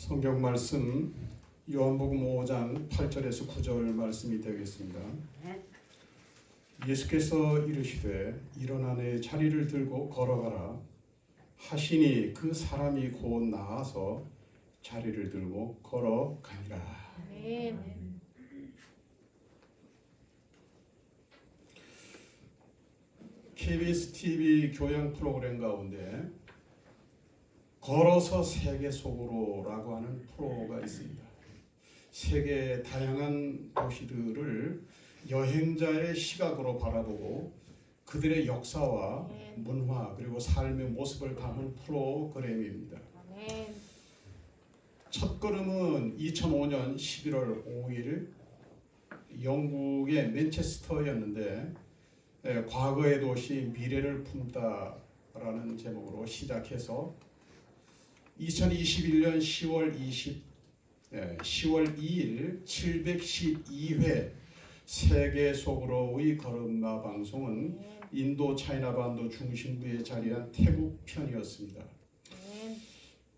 성경 말씀 요한복음 5장 8절에서 9절 말씀이 되겠습니다. 예수께서 이르시되 일어나 내 자리를 들고 걸어가라 하시니 그 사람이 곧 나아서 자리를 들고 걸어가니라. KBS TV 교양 프로그램 가운데 걸어서 세계 속으로라고 하는 프로가 있습니다. 세계 다양한 도시들을 여행자의 시각으로 바라보고 그들의 역사와 문화 그리고 삶의 모습을 담은 프로그램입니다. 첫 걸음은 2005년 11월 5일 영국의 맨체스터였는데 과거의 도시 미래를 품다라는 제목으로 시작해서 2021년 10월 2일 712회 세계 속으로의 걸음마 방송은 인도 차이나 반도 중심부에 자리한 태국 편이었습니다.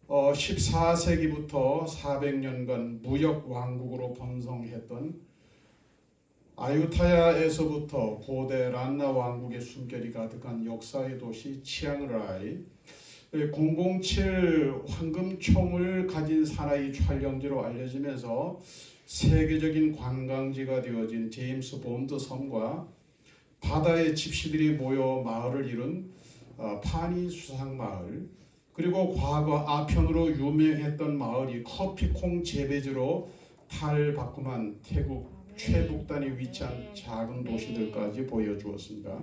14세기부터 400년간 무역 왕국으로 번성했던 아유타야에서부터 고대 란나 왕국의 숨결이 가득한 역사의 도시 치앙라이 007 황금총을 가진 사나이 촬영지로 알려지면서 세계적인 관광지가 되어진 제임스 본드 섬과 바다의 집시들이 모여 마을을 이룬 파니 수상마을 그리고 과거 아편으로 유명했던 마을이 커피콩 재배지로 탈바꿈한 태국 최북단에 위치한 작은 도시들까지 보여주었습니다.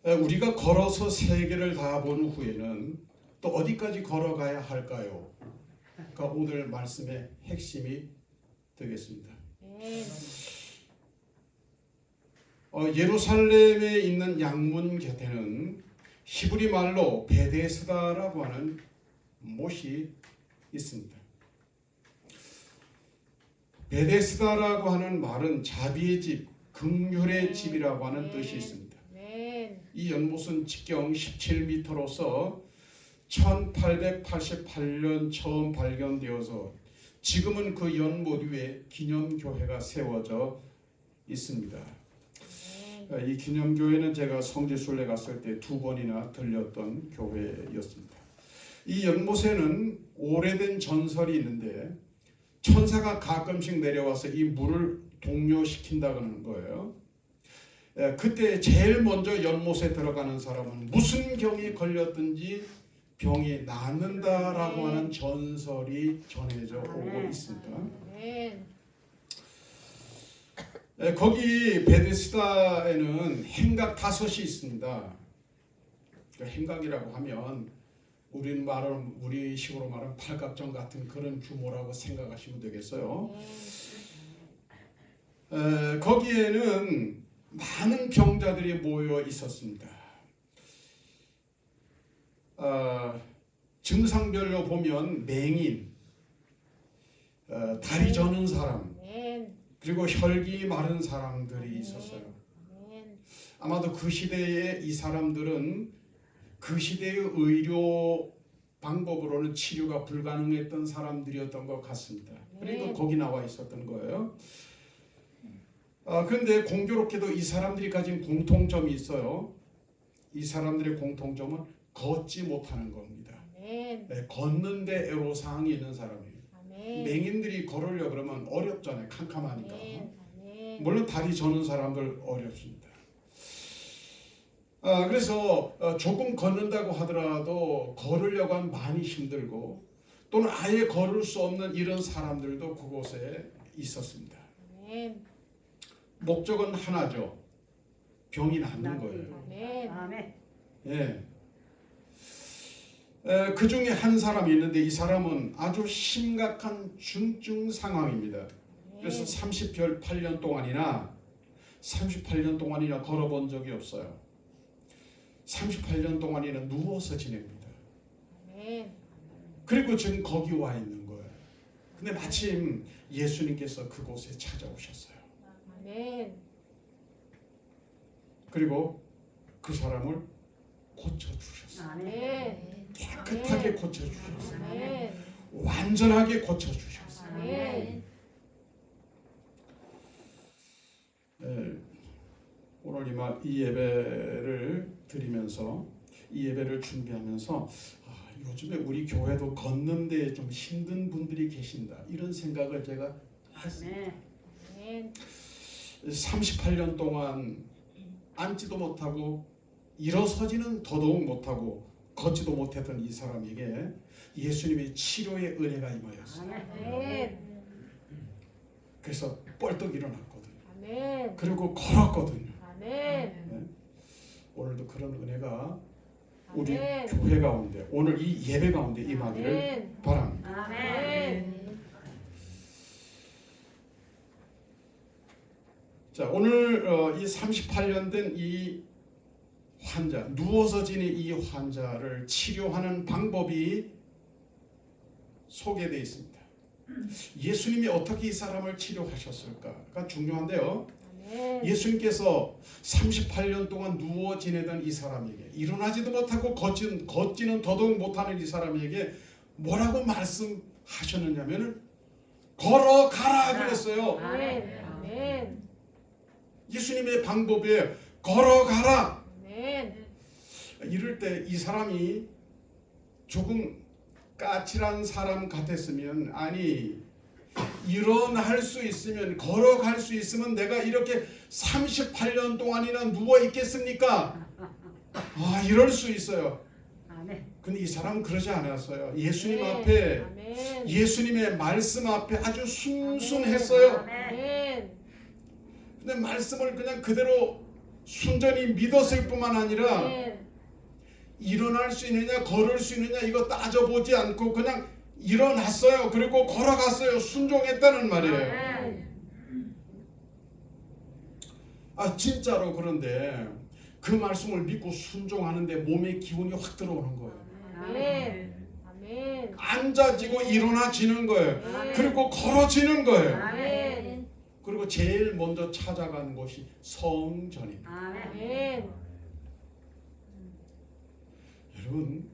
우리가 걸어서 세계를 다 본 후에는 또 어디까지 걸어가야 할까요? 그러니까 오늘 말씀의 핵심이 되겠습니다. 예루살렘에 있는 양문 곁에는 히브리 말로 베데스다라고 하는 못이 있습니다. 베데스다라고 하는 말은 자비의 집, 긍휼의 집이라고 하는 뜻이 있습니다. 이 연못은 직경 17m로서 1888년 처음 발견되어서 지금은 그 연못 위에 기념교회가 세워져 있습니다. 이 기념교회는 제가 성지순례 갔을 때 2번이나 들렸던 교회였습니다. 이 연못에는 오래된 전설이 있는데 천사가 가끔씩 내려와서 이 물을 동요시킨다는 거예요. 그때 제일 먼저 연못에 들어가는 사람은 무슨 병이 걸렸든지 병이 낫는다라고 하는 전설이 전해져 오고 있습니다. 거기 베데스다에는 행각 5이 있습니다. 행각이라고 하면 우리식으로 말하면 팔각정 같은 그런 규모라고 생각하시면 되겠어요. 거기에는 많은 병자들이 모여 있었습니다. 증상별로 보면 맹인, 다리 저는 사람, 그리고 혈기 마른 사람들이 있었어요. 아마도 그 시대에 이 사람들은 그 시대의 의료 방법으로는 치료가 불가능했던 사람들이었던 것 같습니다. 그러니까 거기 나와 있었던 거예요. 그런데 공교롭게도 이 사람들이 가진 공통점이 있어요. 이 사람들의 공통점은 걷지 못하는 겁니다. 걷는데 애로사항이 있는 사람이에요. 맹인들이 걸으려 그러면 어렵잖아요. 캄캄하니까. 물론 다리 저는 사람들 어렵습니다. 그래서 조금 걷는다고 하더라도 걸으려고 하면 많이 힘들고 또는 아예 걸을 수 없는 이런 사람들도 그곳에 있었습니다. 목적은 하나죠. 병이 낫는 거예요. 예. 그 중에 한 사람이 있는데 이 사람은 아주 심각한 중증 상황입니다. 그래서 38년 동안이나 걸어본 적이 없어요. 38년 동안이나 누워서 지냅니다. 그리고 지금 거기 와 있는 거예요. 근데 마침 예수님께서 그곳에 찾아오셨어요. 그리고 그 사람을 고쳐주셨어요. 깨끗하게 고쳐주셨어요. 완전하게 고쳐주셨어요. 네, 오늘 이 예배를 드리면서 이 예배를 준비하면서 요즘에 우리 교회도 걷는 데 좀 힘든 분들이 계신다 이런 생각을 제가 했습니다. 38년 동안 앉지도 못하고 일어서지는 더더욱 못하고 걷지도 못했던 이 사람에게 예수님의 치료의 은혜가 임하였어요. 그래서 뻘떡 일어났거든요. 그리고 걸었거든요. 네. 오늘도 그런 은혜가 우리 교회 가운데 오늘 이 예배 가운데 임하기를 바랍니다. 자, 오늘 이 38년 된 이 환자, 누워서 지닌 이 환자를 치료하는 방법이 소개되어 있습니다. 예수님이 어떻게 이 사람을 치료하셨을까가 중요한데요. 예수님께서 38년 동안 누워 지내던 이 사람에게, 일어나지도 못하고 걷지는 더더욱 못하는 이 사람에게 뭐라고 말씀하셨느냐면 걸어가라 그랬어요. 예수님의 방법에 걸어가라. 이럴 때 이 사람이 조금 까칠한 사람 같았으면, 아니 일어날 수 있으면, 걸어갈 수 있으면 내가 이렇게 38년 동안이나 누워 있겠습니까? 이럴 수 있어요. 근데 이 사람은 그러지 않았어요. 예수님 앞에, 예수님의 말씀 앞에 아주 순순했어요. 근데 말씀을 그냥 그대로 순전히 믿었을 뿐만 아니라 일어날 수 있느냐 걸을 수 있느냐 이거 따져보지 않고 그냥 일어났어요. 그리고 걸어갔어요. 순종했다는 말이에요. 진짜로. 그런데 그 말씀을 믿고 순종하는데 몸의 기운이 확 들어오는 거예요. 앉아지고 일어나지는 거예요. 그리고 걸어지는 거예요. 그리고 제일 먼저 찾아간 곳이 성전입니다. 여러분,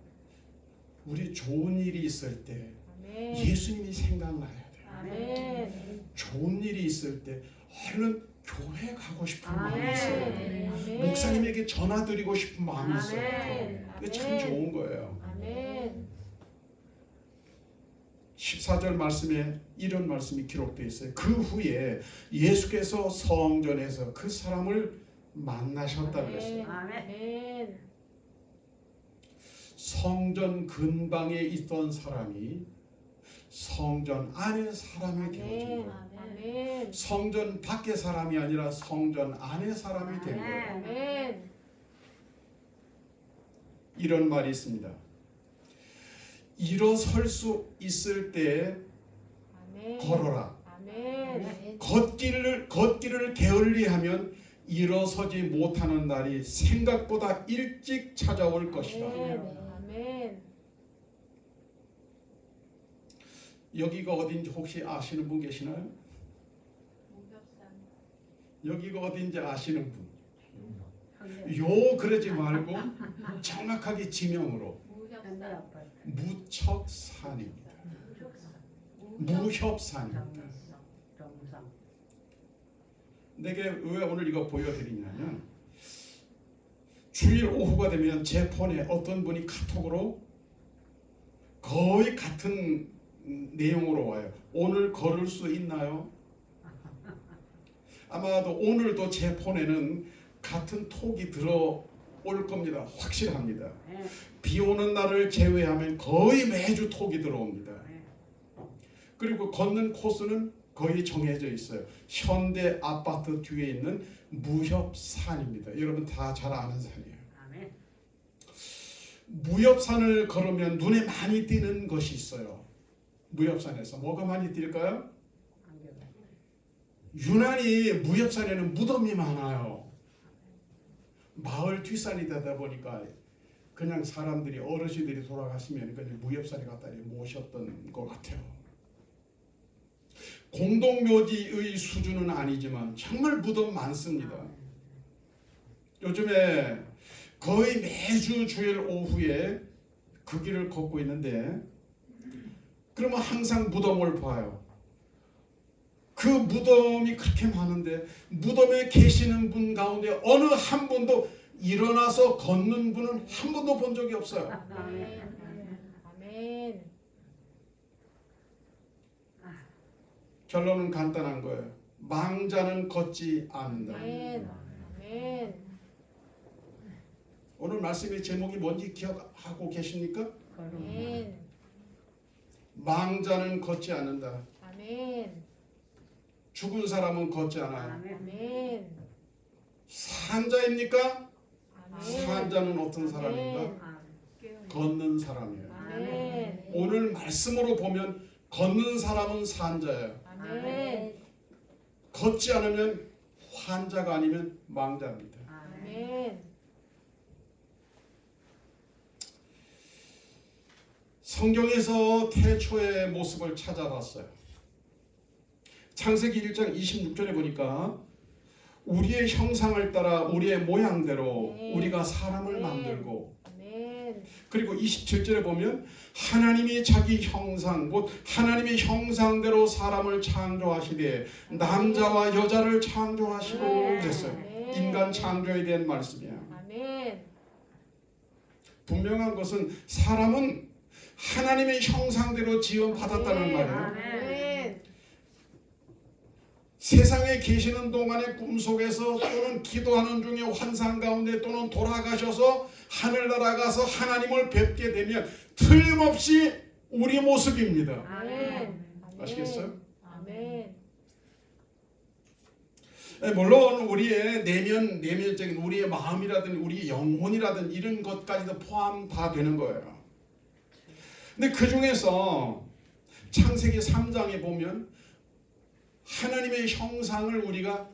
우리 좋은 일이 있을 때 예수님이 생각나야 돼요. 좋은 일이 있을 때 얼른 교회 가고 싶은 마음이 있어요. 목사님에게 전화 드리고 싶은 마음이 있어요. 그게 참 좋은 거예요. 14절 말씀에 이런 말씀이 기록되어 있어요. 그 후에 예수께서 성전에서 그 사람을 만나셨다 그랬어요. 성전 근방에 있던 사람이 성전 안에 사람이 되어진 거예요. 성전 밖의 사람이 아니라 성전 안에 사람이 된 거예요. 이런 말이 있습니다. 일어설 수 있을 때 걸어라. 걷기를 게을리하면 일어서지 못하는 날이 생각보다 일찍 찾아올 것이다. 여기가 어딘지 혹시 아시는 분 계시나요? 여기가 어딘지 아시는 분? 그러지 말고 정확하게 지명으로 무척산입니다. 무협산입니다. 내게 왜 오늘 이거 보여드리냐면, 주일 오후가 되면 제 폰에 어떤 분이 카톡으로 거의 같은 내용으로 와요. 오늘 걸을 수 있나요? 아마도 오늘도 제 폰에는 같은 톡이 들어올 겁니다. 확실합니다. 비 오는 날을 제외하면 거의 매주 톡이 들어옵니다. 그리고 걷는 코스는 거의 정해져 있어요. 현대 아파트 뒤에 있는 무협산입니다. 여러분 다 잘 아는 산이에요. 무협산을 걸으면 눈에 많이 띄는 것이 있어요. 무협산에서 뭐가 많이 띌까요? 유난히 무협산에는 무덤이 많아요. 마을 뒷산이 되다 보니까 그냥 사람들이, 어르신들이 돌아가시면 그냥 무협산에 갖다 모셨던 것 같아요. 공동묘지의 수준은 아니지만 정말 무덤 많습니다. 요즘에 거의 매주 주일 오후에 그 길을 걷고 있는데 그러면 항상 무덤을 봐요. 그 무덤이 그렇게 많은데 무덤에 계시는 분 가운데 어느 한 분도 일어나서 걷는 분은 한 번도 본 적이 없어요. 아멘. 아멘. 결론은 간단한 거예요. 망자는 걷지 않는다. 아멘. 아멘. 오늘 말씀의 제목이 뭔지 기억하고 계십니까? 아멘. 망자는 걷지 않는다. 아멘. 죽은 사람은 걷지 않아요. 아멘. 산자입니까? 아멘. 산자는 어떤 사람인가? 걷는 사람이에요. 아멘. 오늘 말씀으로 보면 걷는 사람은 산자예요. 아멘. 걷지 않으면 환자가 아니면 망자입니다. 아멘. 성경에서 태초의 모습을 찾아봤어요. 창세기 1장 26절에 보니까 우리의 형상을 따라 우리의 모양대로 우리가 사람을 만들고, 그리고 27절에 보면 하나님이 자기 형상 곧 하나님의 형상대로 사람을 창조하시되 남자와 여자를 창조하시고 그랬어요. 인간 창조에 대한 말씀이에요. 분명한 것은 사람은 하나님의 형상대로 지음받았다는 말이에요. 세상에 계시는 동안의 꿈속에서 또는 기도하는 중에 환상 가운데 또는 돌아가셔서 하늘나라 가서 하나님을 뵙게 되면 틀림없이 우리 모습입니다. 아시겠어요? 물론 우리의 내면적인 우리의 마음이라든 우리의 영혼이라든 이런 것까지도 포함 다 되는 거예요. 근데 그 중에서 창세기 3장에 보면 하나님의 형상을 우리가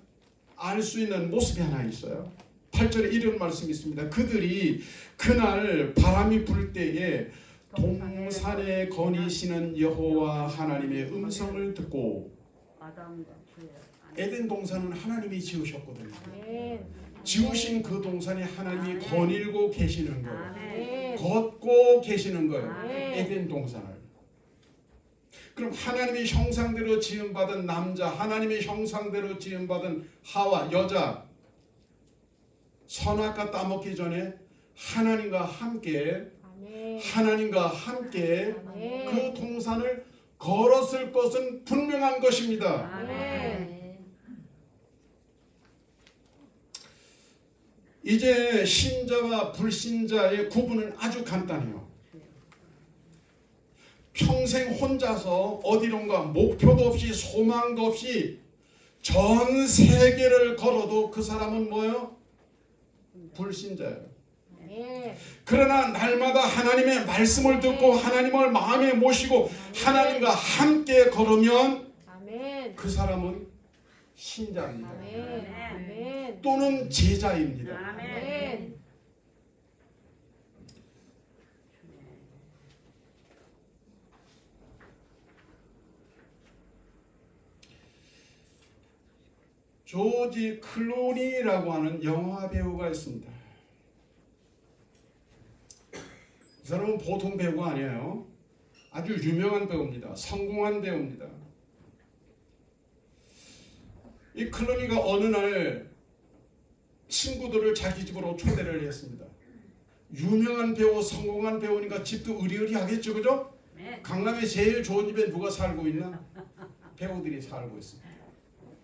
알 수 있는 모습이 하나 있어요. 8절에 이런 말씀이 있습니다. 그들이 그날 바람이 불 때에 동산에 거니시는 여호와 하나님의 음성을 듣고, 에덴 동산은 하나님이 지으셨거든요. 지으신 그 동산에 하나님이 거닐고 계시는 거예요. 걷고 계시는 거예요. 에덴 동산을. 그럼 하나님의 형상대로 지음받은 남자, 하나님의 형상대로 지음받은 하와 여자, 선악과 따먹기 전에 하나님과 함께 그 동산을 걸었을 것은 분명한 것입니다. 이제 신자와 불신자의 구분은 아주 간단해요. 평생 혼자서 어디론가 목표도 없이 소망도 없이 전 세계를 걸어도 그 사람은 뭐예요? 불신자예요. 그러나 날마다 하나님의 말씀을 듣고 하나님을 마음에 모시고 하나님과 함께 걸으면 그 사람은 신자입니다. 또는 제자입니다. 조지 클루니라고 하는 영화 배우가 있습니다. 이 사람은 보통 배우가 아니에요. 아주 유명한 배우입니다. 성공한 배우입니다. 이 클루니가 어느 날 친구들을 자기 집으로 초대를 했습니다. 유명한 배우, 성공한 배우니까 집도 으리으리하겠죠, 그죠? 강남에 제일 좋은 집에 누가 살고 있나? 배우들이 살고 있습니다.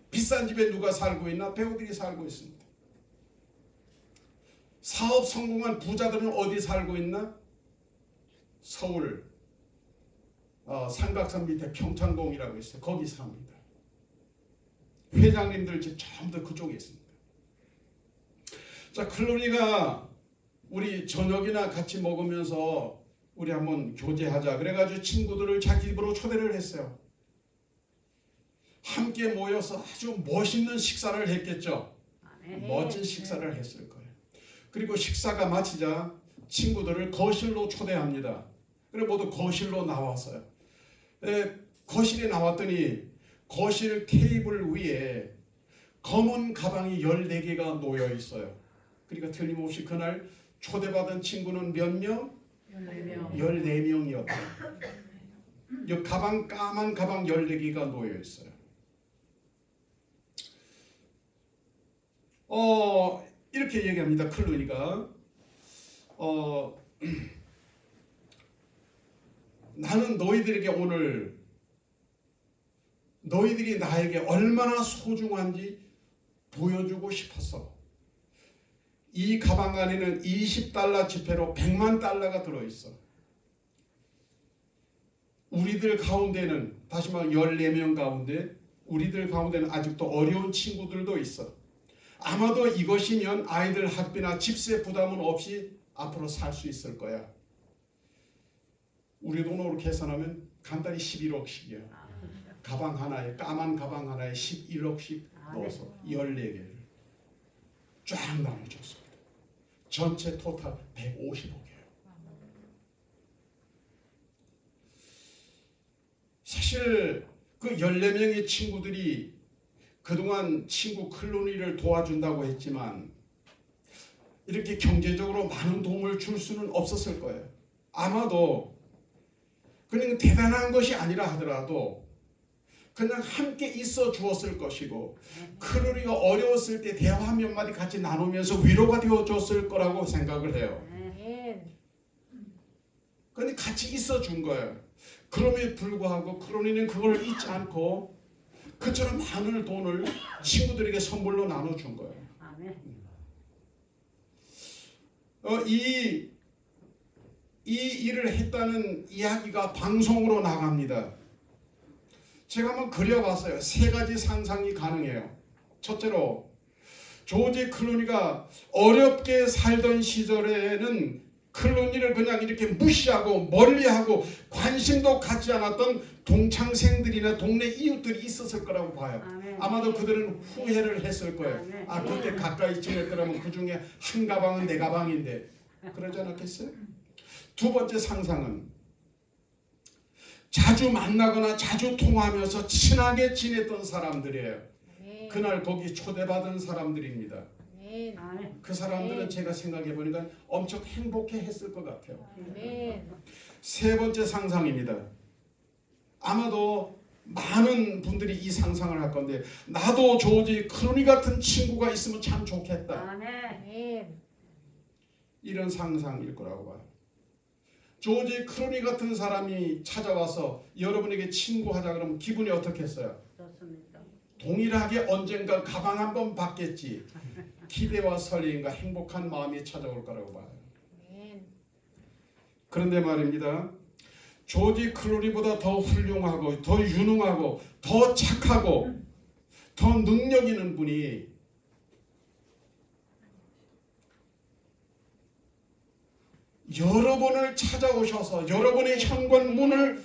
비싼 집에 누가 살고 있나? 배우들이 살고 있습니다. 사업 성공한 부자들은 어디 살고 있나? 서울 삼각산 밑에 평창동이라고 있어요. 거기 삽니다. 회장님들 집 전부 다 그쪽에 있습니다. 자, 클루니가 우리 저녁이나 같이 먹으면서 우리 한번 교제하자 그래가지고 친구들을 자기 집으로 초대를 했어요. 함께 모여서 아주 멋있는 식사를 했겠죠. 멋진 식사를 했을 거예요. 그리고 식사가 마치자 친구들을 거실로 초대합니다. 그래 모두 거실로 나왔어요. 거실에 나왔더니 거실 테이블 위에 검은 가방이 14개가 놓여 있어요. 그러니까 틀림없이 그날 초대받은 친구는 몇 명? 14명이었다. 이 가방, 까만 가방 14개가 놓여 있어요. 이렇게 얘기합니다. 클루니가 나는 너희들에게 오늘 너희들이 나에게 얼마나 소중한지 보여주고 싶었어. 이 가방 안에는 20달러 지폐로 100만 달러가 들어있어. 우리들 가운데는, 다시 말해 14명 가운데 우리들 가운데는 아직도 어려운 친구들도 있어. 아마도 이것이면 아이들 학비나 집세 부담은 없이 앞으로 살 수 있을 거야. 우리 돈으로 계산하면 간단히 11억씩이야. 가방 하나에, 까만 가방 하나에 11억씩 넣어서 14개를 쫙 나눠줬습니다. 전체 토탈 150억이에요. 사실 그 14명의 친구들이 그동안 친구 클루니를 도와준다고 했지만 이렇게 경제적으로 많은 도움을 줄 수는 없었을 거예요. 아마도 그냥 대단한 것이 아니라 하더라도 그냥 함께 있어 주었을 것이고 클루니가 어려웠을 때 대화 몇 마디 같이 나누면서 위로가 되어 줬을 거라고 생각을 해요. 근데 같이 있어 준 거예요. 그럼에도 불구하고 클루니는 그걸 잊지 않고 그처럼 많은 돈을 친구들에게 선물로 나눠준 거예요. 이 일을 했다는 이야기가 방송으로 나갑니다. 제가 한번 그려봤어요. 3가지 상상이 가능해요. 첫째로 조지 클루니가 어렵게 살던 시절에는 클루니를 그냥 이렇게 무시하고 멀리하고 관심도 갖지 않았던 동창생들이나 동네 이웃들이 있었을 거라고 봐요. 아마도 그들은 후회를 했을 거예요. 아, 그때 가까이 지냈더라면 그 중에 한 가방은 내 가방인데, 그러지 않았겠어요? 두 번째 상상은 자주 만나거나 자주 통화하면서 친하게 지냈던 사람들이에요. 그날 거기 초대받은 사람들입니다. 그 사람들은 제가 생각해 보니까 엄청 행복해 했을 것 같아요. 세 번째 상상입니다. 아마도 많은 분들이 이 상상을 할 건데, 나도 조지 클루니 같은 친구가 있으면 참 좋겠다. 이런 상상일 거라고 봐요. 조지 클루니 같은 사람이 찾아와서 여러분에게 친구하자 그러면 기분이 어떻겠어요? 좋습니다. 동일하게 언젠가 가방 한번 받겠지. 기대와 설렘과 행복한 마음이 찾아올 거라고 봐요. 그런데 말입니다. 조지 클루니보다 더 훌륭하고 더 유능하고 더 착하고 더 능력 있는 분이 여러분을 찾아오셔서 여러분의 현관 문을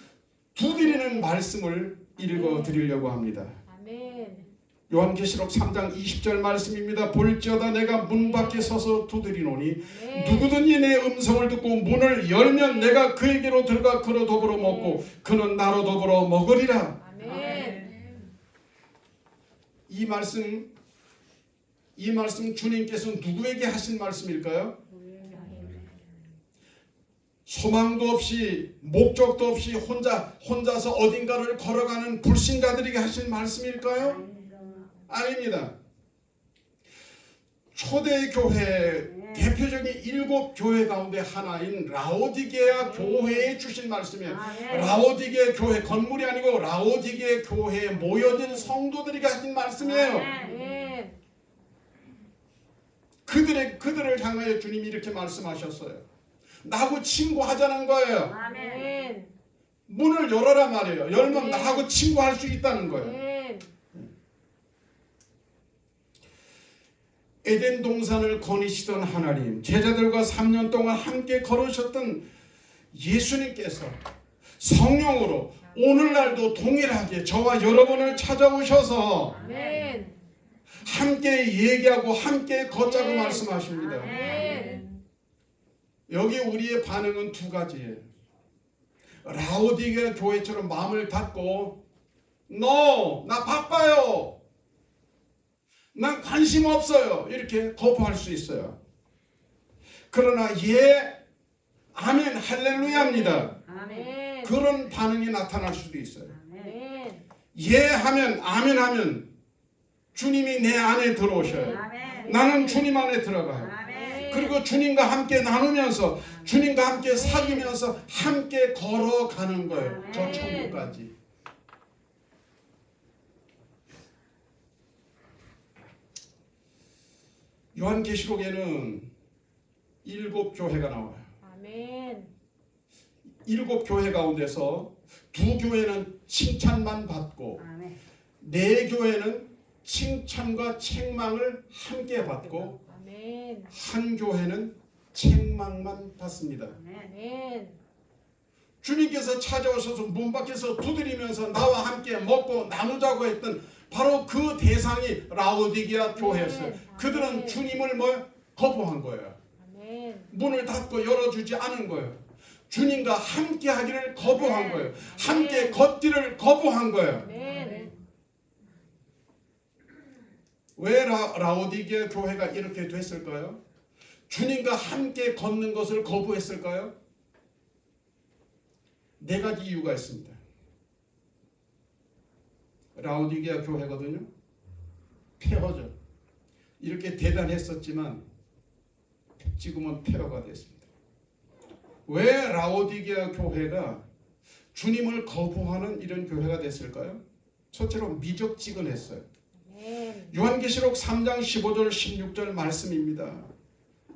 두드리는 말씀을 읽어드리려고 합니다. 요한계시록 3장 20절 말씀입니다. 볼지어다 내가 문 밖에 서서 두드리노니 누구든지 내 음성을 듣고 문을 열면 내가 그에게로 들어가 그로 더불어 먹고 그는 나로 더불어 먹으리라. 이 말씀 주님께서 누구에게 하신 말씀일까요? 소망도 없이 목적도 없이 혼자서 어딘가를 걸어가는 불신자들에게 하신 말씀일까요? 아닙니다. 초대교회 대표적인 7교회 가운데 하나인 라오디게아 교회에 주신 말씀이에요. 라오디게아 교회, 건물이 아니고 라오디게아 교회에 모여진 성도들에게 하신 말씀이에요. 그들을 향하여 주님이 이렇게 말씀하셨어요. 나하고 친구하자는 거예요. 문을 열어라 말이에요. 열면 나하고 친구할 수 있다는 거예요. 에덴 동산을 거니시던 하나님, 제자들과 3년 동안 함께 걸으셨던 예수님께서 성령으로 오늘날도 동일하게 저와 여러분을 찾아오셔서 함께 얘기하고 함께 걷자고 말씀하십니다. 여기 우리의 반응은 두 가지예요. 라오디게아 교회처럼 마음을 닫고 No! 나 바빠요. 난 관심 없어요. 이렇게 거부할 수 있어요. 그러나 아멘 할렐루야입니다. 아멘. 그런 반응이 나타날 수도 있어요. 아멘. 예 하면 아멘 하면 주님이 내 안에 들어오셔요. 아멘. 나는 주님 안에 들어가요. 아멘. 그리고 주님과 함께 나누면서 주님과 함께 사귀면서 함께 걸어가는 거예요. 저 천국까지. 요한계시록에는 7교회가 나와요. 아멘. 7교회 가운데서 2교회는 칭찬만 받고 아멘. 4교회는 칭찬과 책망을 함께 받고 아멘. 한 교회는 책망만 받습니다. 아멘. 주님께서 찾아오셔서 문 밖에서 두드리면서 나와 함께 먹고 나누자고 했던 바로 그 대상이 라오디게아 교회였어요. 그들은 주님을 거부한 거예요. 아멘. 문을 닫고 열어주지 않은 거예요. 주님과 함께 하기를 거부한 거예요. 함께 걷기를 거부한 거예요. 아멘. 왜 라오디게아 교회가 이렇게 됐을까요? 주님과 함께 걷는 것을 거부했을까요? 4가지 이유가 있습니다. 라오디게아 교회거든요. 폐허죠. 이렇게 대단했었지만 지금은 폐허가 됐습니다. 왜 라오디게아 교회가 주님을 거부하는 이런 교회가 됐을까요? 첫째로 미적지근했어요. 아멘. 요한계시록 3장 15절 16절 말씀입니다.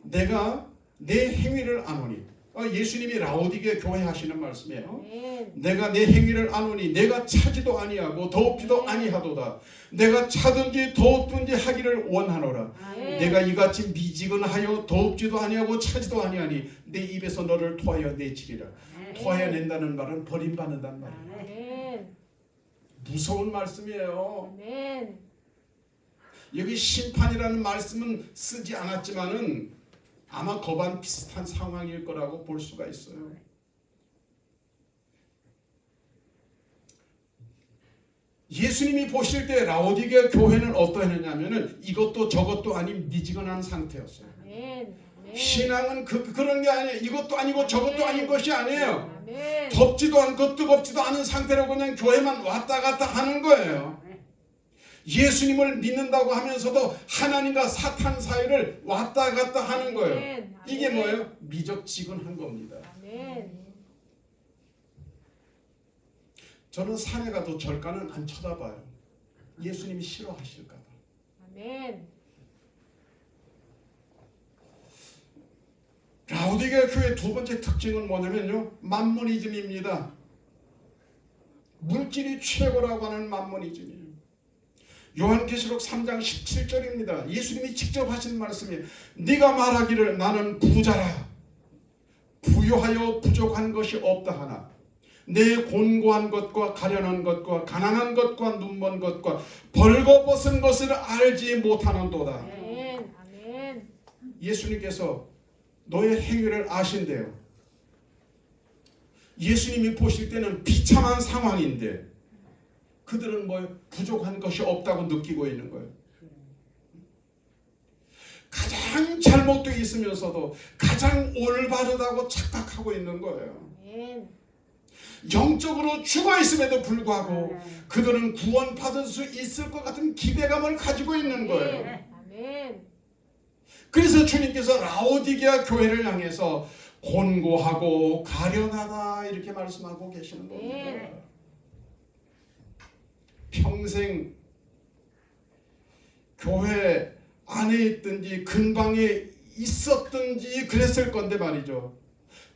내가 내 행위를 아노니. 예수님이 라오디게아 교회 하시는 말씀이에요. 아멘. 내가 내 행위를 아노니 내가 차지도 아니하고 더웁지도 아니하도다. 내가 차든지 더웁든지 하기를 원하노라. 아멘. 내가 이같이 미지근하여 더웁지도 아니하고 차지도 아니하니 내 입에서 너를 토하여 내치리라. 토하여 낸다는 말은 버림받는다는 말이에요. 아멘. 무서운 말씀이에요. 아멘. 여기 심판이라는 말씀은 쓰지 않았지만은 아마 거반 비슷한 상황일 거라고 볼 수가 있어요. 예수님이 보실 때 라오디게아 교회는 어떠했느냐면은 이것도 저것도 아닌 미지근한 상태였어요. 아멘. 아멘. 신앙은 그런 게 아니에요. 이것도 아니고 저것도 아닌 것이 아니에요. 아멘. 덥지도 않고 뜨겁지도 않은 상태로 그냥 교회만 왔다 갔다 하는 거예요. 예수님을 믿는다고 하면서도 하나님과 사탄 사이를 왔다 갔다 하는 거예요. 아멘. 이게 뭐예요? 미적지근한 겁니다. 아멘. 저는 산에 가도 절간은 안 쳐다봐요. 예수님이 싫어하실까 봐. 아멘. 라오디게아 교회의 두 번째 특징은 뭐냐면요. 만모니즘입니다. 물질이 최고라고 하는 만모니즘이에요. 요한계시록 3장 17절입니다. 예수님이 직접 하신 말씀이에요. 네가 말하기를 나는 부자라 부유하여 부족한 것이 없다 하나 내 곤고한 것과 가련한 것과 가난한 것과 눈먼 것과 벌거벗은 것을 알지 못하는도다. 아멘. 아멘. 예수님께서 너의 행위를 아신대요. 예수님이 보실 때는 비참한 상황인데 그들은 부족한 것이 없다고 느끼고 있는 거예요. 가장 잘못되어 있으면서도 가장 올바르다고 착각하고 있는 거예요. 아멘. 영적으로 죽어 있음에도 불구하고 그들은 구원받을 수 있을 것 같은 기대감을 가지고 있는 거예요. 아멘. 그래서 주님께서 라오디게아 교회를 향해서 곤고하고 가련하다 이렇게 말씀하고 계시는 겁니다. 평생 교회 안에 있든지 근방에 있었든지 그랬을 건데 말이죠.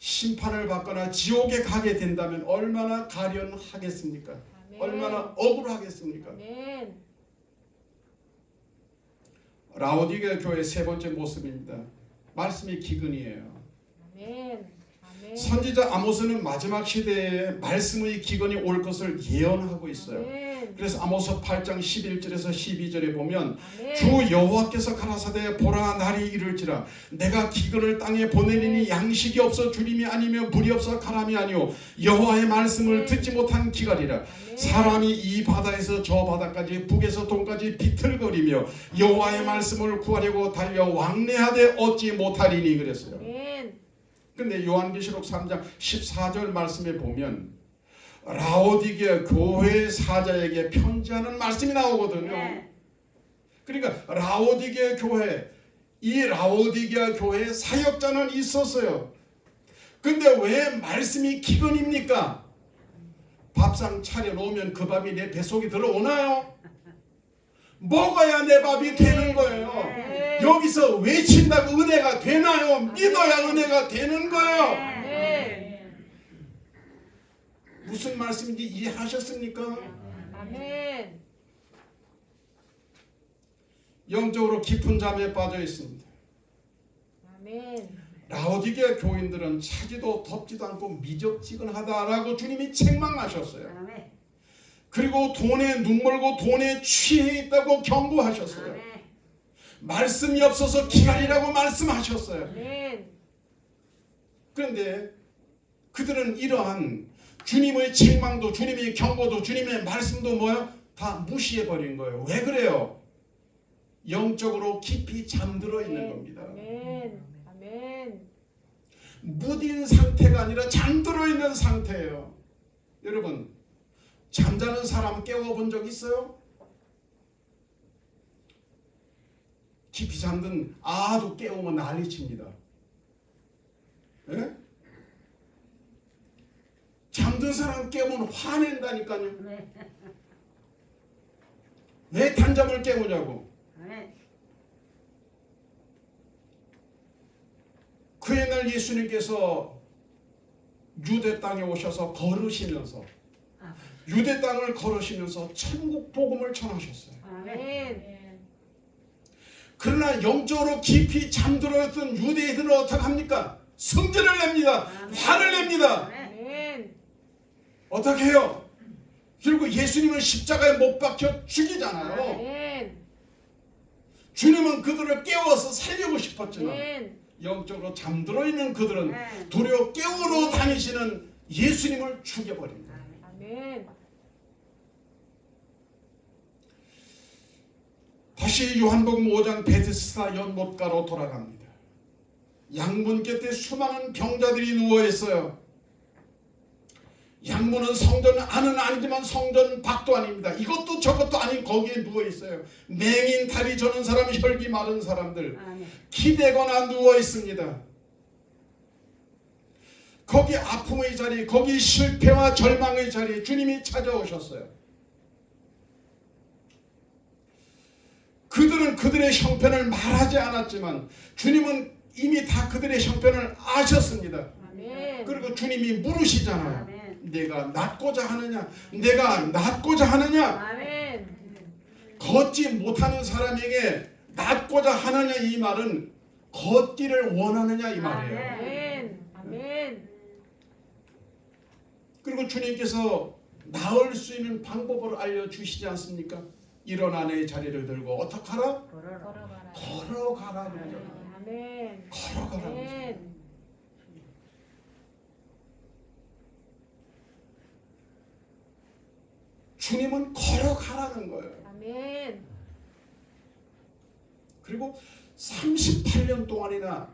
심판을 받거나 지옥에 가게 된다면 얼마나 가련하겠습니까? 아멘. 얼마나 억울하겠습니까? 아멘. 라오디게아 교회의 세 번째 모습입니다. 말씀이 기근이에요. 아멘. 아멘. 선지자 아모스는 마지막 시대에 말씀의 기근이 올 것을 예언하고 있어요. 아멘. 그래서 아모스 8장 11절에서 12절에 보면 아멘. 주 여호와께서 가라사대 보라 날이 이를지라 내가 기근을 땅에 보내리니 양식이 없어 주림이 아니며 물이 없어 가람이 아니오 여호와의 말씀을 듣지 못한 기갈이라. 사람이 이 바다에서 저 바다까지 북에서 동까지 비틀거리며 여호와의 말씀을 구하려고 달려 왕래하되 얻지 못하리니 그랬어요. 아멘. 근데 요한계시록 3장 14절 말씀에 보면 라오디게아 교회 사자에게 편지하는 말씀이 나오거든요. 네. 그러니까 라오디게아 교회, 이 라오디게아 교회에 사역자는 있었어요. 근데 왜 말씀이 기근입니까? 밥상 차려놓으면 그 밥이 내 뱃속에 들어오나요? 먹어야 내 밥이 되는 거예요. 네. 여기서 외친다고 은혜가 되나요? 믿어야 은혜가 되는 거예요. 네. 무슨 말씀인지 이해하셨습니까? 아멘. 영적으로 깊은 잠에 빠져 있습니다. 아멘. 라오디게아 교인들은 차지도 덥지도 않고 미적지근하다라고 주님이 책망하셨어요. 아멘. 그리고 돈에 눈멀고 돈에 취해 있다고 경고하셨어요. 아멘. 말씀이 없어서 기다리라고 말씀하셨어요. 아멘. 그런데 그들은 이러한 주님의 책망도 주님의 경고도 주님의 말씀도 뭐요? 다 무시해버린 거예요. 왜 그래요? 영적으로 깊이 잠들어 있는 겁니다. 아멘. 아멘. 무딘 상태가 아니라 잠들어 있는 상태예요. 여러분, 잠자는 사람 깨워본 적 있어요? 깊이 잠든 아도 깨우면 난리칩니다. 예? 잠든 사람 깨우면 화낸다니까요. 네. 왜 단잠을 깨우냐고. 아멘. 그 옛날 예수님께서 유대 땅에 오셔서 걸으시면서 유대 땅을 걸으시면서 천국 복음을 전하셨어요. 아멘. 그러나 영적으로 깊이 잠들어있던 유대인들은 어떻게 합니까? 성질을 냅니다. 화를 냅니다. 아멘. 어떻게 해요? 결국 예수님을 십자가에 못 박혀 죽이잖아요. 아멘. 주님은 그들을 깨워서 살리고 싶었지만 아멘. 영적으로 잠들어 있는 그들은 네. 도리어 깨우러 다니시는 예수님을 죽여버립니다. 아멘. 다시 요한복음 5장 베드스다 연못가로 돌아갑니다. 양문 곁에 수많은 병자들이 누워있어요. 양문은 성전 안은 아니지만 성전 밖도 아닙니다. 이것도 저것도 아닌 거기에 누워있어요. 맹인 다리 저는 사람, 혈기 마른 사람들 아멘. 기대거나 누워있습니다. 거기 아픔의 자리, 거기 실패와 절망의 자리 주님이 찾아오셨어요. 그들은 그들의 형편을 말하지 않았지만 주님은 이미 다 그들의 형편을 아셨습니다. 아멘. 그리고 주님이 물으시잖아요. 아멘. 내가 낫고자 하느냐? 내가 낫고자 하느냐? 아멘. 걷지 못하는 사람에게 낫고자 하느냐 이 말은 걷기를 원하느냐 이 말이에요. 아멘. 아멘. 그리고 주님께서 나을 수 있는 방법을 알려주시지 않습니까? 일어나 내 자리를 들고 어떻게 하라? 걸어라. 걸어가라. 걸어가라 그러잖아요. 아멘. 걸어가라. 아멘. 주님은 걸어가라는 거예요. 아멘. 그리고 38년 동안이나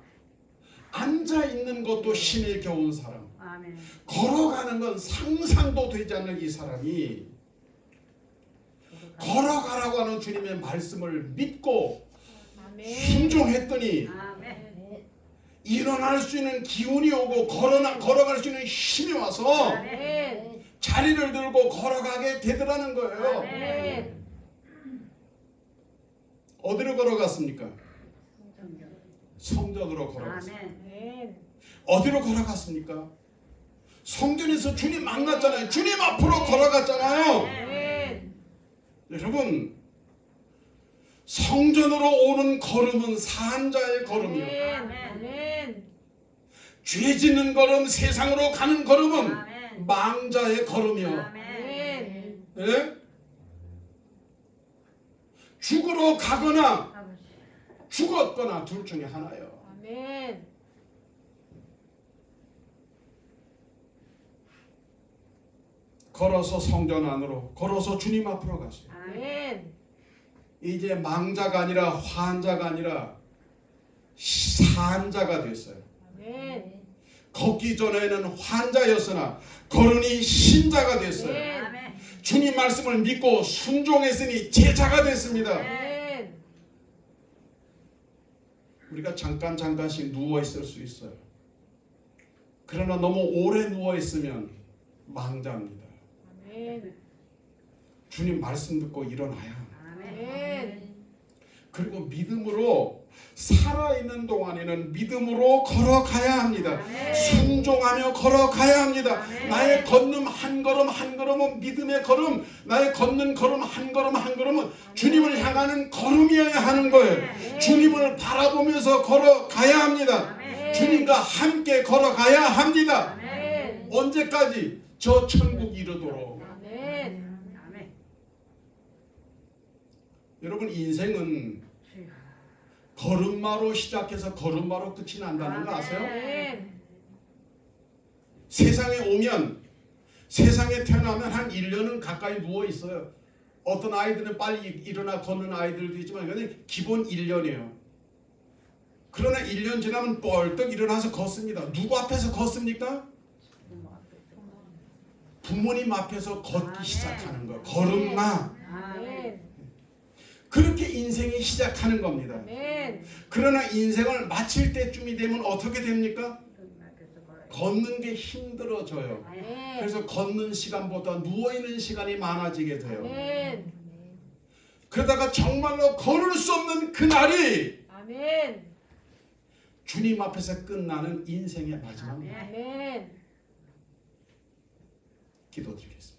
앉아 있는 것도 신의 겨운 사람, 아멘. 걸어가는 건 상상도 되지 않는 이 사람이 걸어가라고 하는 주님의 말씀을 믿고 아멘. 순종했더니 아멘. 일어날 수 있는 기운이 오고 걸어갈 수 있는 힘이 와서 아멘. 자리를 들고 걸어가게 되더라는 거예요. 아멘. 어디로 걸어갔습니까? 성전. 성전으로 걸어갔습니다. 아멘. 아멘. 어디로 걸어갔습니까? 성전에서 주님 만났잖아요. 주님 앞으로 걸어갔잖아요. 아멘. 여러분, 성전으로 오는 걸음은 산자의 걸음이요. 아멘. 아멘. 죄 짓는 걸음, 세상으로 가는 걸음은 아멘. 망자의 걸음이요. 아멘. 예? 죽으러 가거나 아버지. 죽었거나 둘 중에 하나요. 아멘. 걸어서 성전 안으로, 걸어서 주님 앞으로 갔어요. 아멘. 이제 망자가 아니라 환자가 아니라 산자가 됐어요. 아멘. 걷기 전에는 환자였으나 걸으니 신자가 됐어요. 아멘. 주님 말씀을 믿고 순종했으니 제자가 됐습니다. 아멘. 우리가 잠깐씩 누워 있을 수 있어요. 그러나 너무 오래 누워 있으면 망자입니다. 아멘. 주님 말씀 듣고 일어나야. 아멘. 그리고 믿음으로 살아있는 동안에는 믿음으로 걸어가야 합니다. 순종하며 걸어가야 합니다. 나의 걷는 한 걸음 한 걸음은 믿음의 걸음, 나의 걷는 걸음 한 걸음은 주님을 향하는 걸음이어야 하는 거예요. 주님을 바라보면서 걸어가야 합니다. 주님과 함께 걸어가야 합니다. 아멘. 언제까지? 저 천국 이르도록. 아멘. 아멘. 여러분, 인생은 걸음마로 시작해서 걸음마로 끝이 난다는 거 아세요? 아멘. 세상에 오면, 세상에 태어나면 한 1년은 가까이 누워 있어요. 어떤 아이들은 빨리 일어나 걷는 아이들도 있지만 이거는 기본 1년이에요. 그러나 1년 지나면 뻘떡 일어나서 걷습니다. 누구 앞에서 걷습니까? 부모님 앞에서 걷기 시작하는 거. 걸음마. 아멘. 그렇게 인생이 시작하는 겁니다. 아멘. 그러나 인생을 마칠 때쯤이 되면 어떻게 됩니까? 걷는 게 힘들어져요. 아멘. 그래서 걷는 시간보다 누워있는 시간이 많아지게 돼요. 아멘. 그러다가 정말로 걸을 수 없는 그날이 아멘. 주님 앞에서 끝나는 인생의 마지막입니다. 아멘. 기도드리겠습니다.